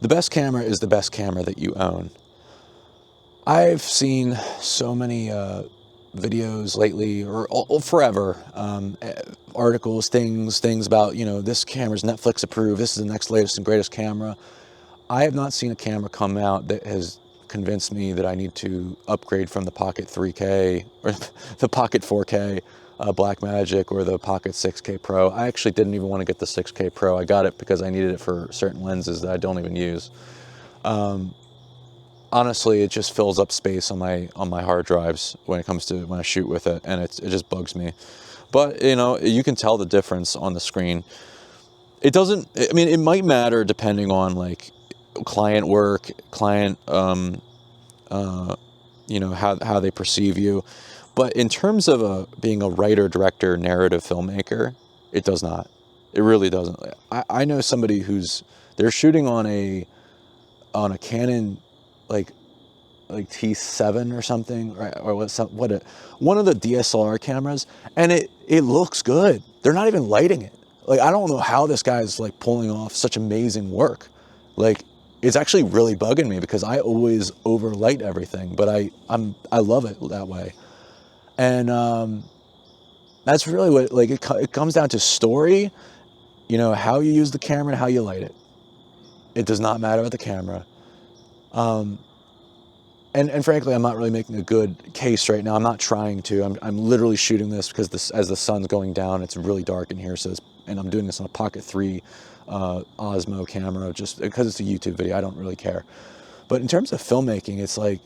The best camera is the best camera that you own. I've seen so many videos lately, or forever, articles, things about, this camera's Netflix approved, this is the next latest and greatest camera. I have not seen a camera come out that has convinced me that I need to upgrade from the Pocket 3K or the Pocket 4K Blackmagic or the Pocket 6K Pro. I actually didn't even want to get the 6K Pro. I got it because I needed it for certain lenses that I don't even use. Honestly, it just fills up space on my hard drives when I shoot with it, and it just bugs me. But you can tell the difference on the screen. It doesn't. I mean, it might matter depending on like client work, client, how they perceive you. But in terms of being a writer, director, narrative filmmaker, it does not. It really doesn't. I know somebody they're shooting on a Canon, like T7 or something, right? Or one of the DSLR cameras, and it looks good. They're not even lighting it. Like, I don't know how this guy's like pulling off such amazing work. Like, it's actually really bugging me because I always overlight everything, but I love it that way. And that's really what, like, it comes down to story, how you use the camera and how you light it. It does not matter about the camera. And frankly, I'm not really making a good case right now. I'm not trying to. I'm literally shooting this because as the sun's going down, it's really dark in here. And I'm doing this on a Pocket 3 Osmo camera just because it's a YouTube video. I don't really care. But in terms of filmmaking, it's like,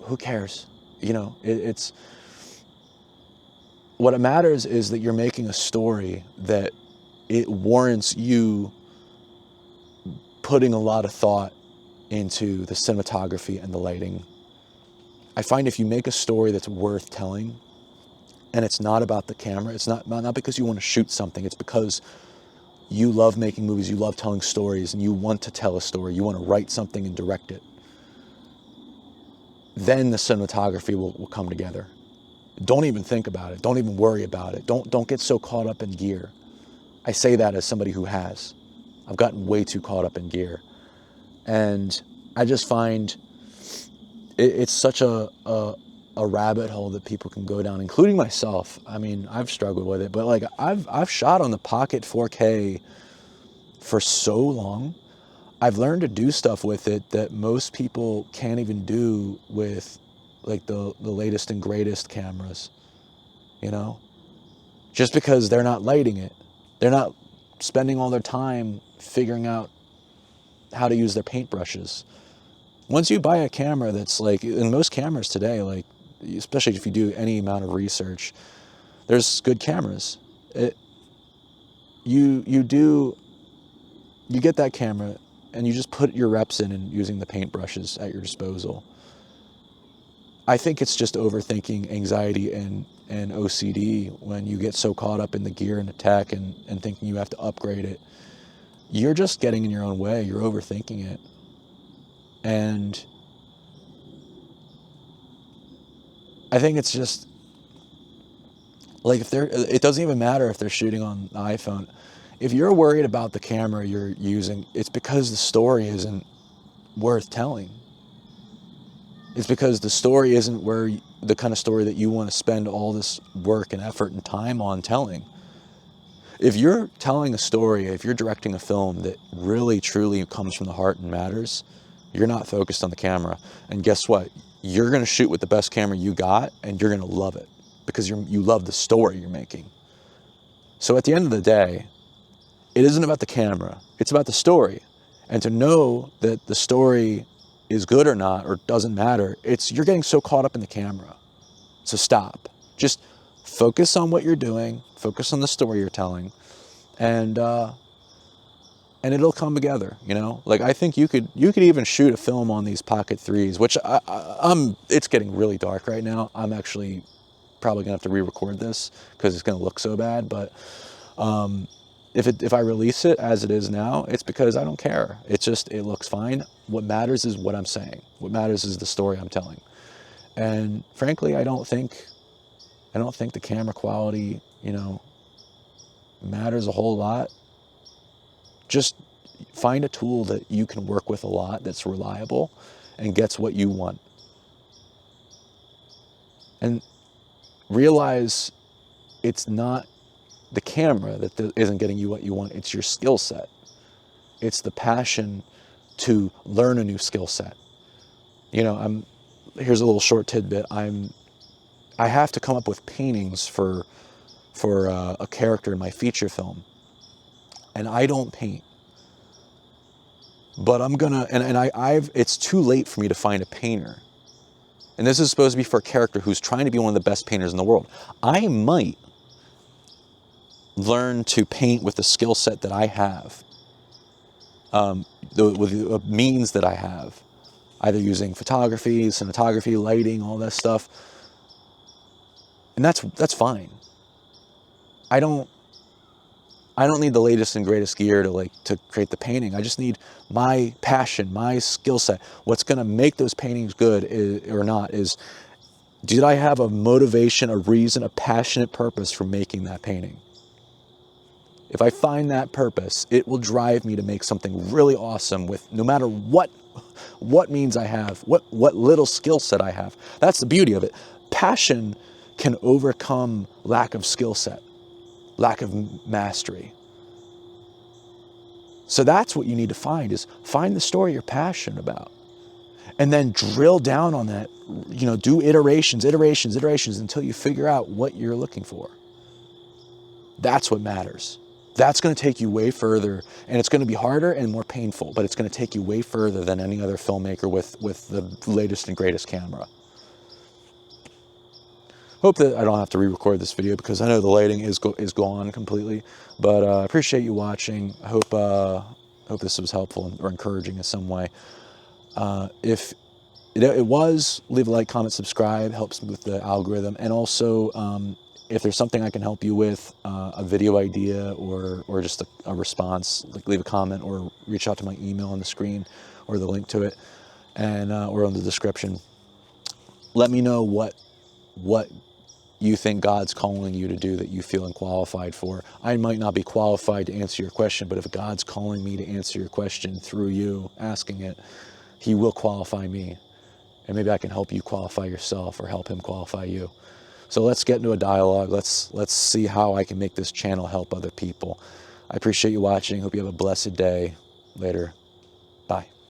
who cares? It's what matters is that you're making a story that it warrants you putting a lot of thought into the cinematography and the lighting. I find if you make a story that's worth telling, and it's not about the camera, it's not because you want to shoot something, it's because you love making movies, you love telling stories, and you want to tell a story, you want to write something and direct it, then the cinematography will come together. Don't even think about it. Don't even worry about it. Don't get so caught up in gear. I say that as somebody who has. I've gotten way too caught up in gear. And I just find it's such a rabbit hole that people can go down, including myself. I mean, I've struggled with it, but like I've shot on the Pocket 4K for so long. I've learned to do stuff with it that most people can't even do with like the latest and greatest cameras, just because they're not lighting it. They're not spending all their time figuring out how to use their paintbrushes. Once you buy a camera that's like, in most cameras today, like, especially if you do any amount of research, there's good cameras. You get that camera and you just put your reps in and using the paintbrushes at your disposal. I think it's just overthinking, anxiety, and OCD when you get so caught up in the gear and the tech and thinking you have to upgrade it. You're just getting in your own way. You're overthinking it. And I think it's just like, it doesn't even matter if they're shooting on the iPhone. If you're worried about the camera you're using, it's because the story isn't worth telling. It's because the story isn't the kind of story that you want to spend all this work and effort and time on telling. If you're telling a story, if you're directing a film that really, truly comes from the heart and matters, you're not focused on the camera. And guess what? You're going to shoot with the best camera you got, and you're going to love it because you love the story you're making. So at the end of the day, it isn't about the camera. It's about the story. And to know that the story is good or not, or doesn't matter, you're getting so caught up in the camera. So stop. Just focus on what you're doing. Focus on the story you're telling, and it'll come together. Like, I think you could even shoot a film on these Pocket 3s, which it's getting really dark right now. I'm actually probably gonna have to re-record this because it's gonna look so bad. But if I release it as it is now, it's because I don't care. It looks fine. What matters is what I'm saying. What matters is the story I'm telling. And frankly, I don't think the camera quality, matters a whole lot. Just find a tool that you can work with a lot, that's reliable and gets what you want. And realize it's not the camera that isn't getting you what you want, it's your skill set. It's the passion to learn a new skill set. You know, here's a little short tidbit. I have to come up with paintings for a character in my feature film, and I don't paint. But I'm gonna, it's too late for me to find a painter. And this is supposed to be for a character who's trying to be one of the best painters in the world. I might learn to paint with the skill set that I have, with the means that I have, either using photography, cinematography, lighting, all that stuff. And that's fine. I don't need the latest and greatest gear to create the painting. I just need my passion, my skill set. What's going to make those paintings good or not is, did I have a motivation, a reason, a passionate purpose for making that painting? If I find that purpose, it will drive me to make something really awesome with no matter what means I have, what little skill set I have. That's the beauty of it. Passion can overcome lack of skill set, lack of mastery. So that's what you need to find, is find the story you're passionate about. And then drill down on that, you know, do iterations until you figure out what you're looking for. That's what matters. That's going to take you way further, and it's going to be harder and more painful, but it's going to take you way further than any other filmmaker with the latest and greatest camera. Hope that I don't have to re-record this video, because I know the lighting is gone completely, but I appreciate you watching. I hope this was helpful or encouraging in some way. If it was, leave a like, comment, subscribe, helps with the algorithm. And also, if there's something I can help you with, a video idea or just a response, like leave a comment or reach out to my email on the screen or the link to it, and or on the description. Let me know what you think God's calling you to do that you feel unqualified for. I might not be qualified to answer your question, but if God's calling me to answer your question through you asking it, He will qualify me. And maybe I can help you qualify yourself or help Him qualify you. So let's get into a dialogue. Let's see how I can make this channel help other people. I appreciate you watching. Hope you have a blessed day. Later.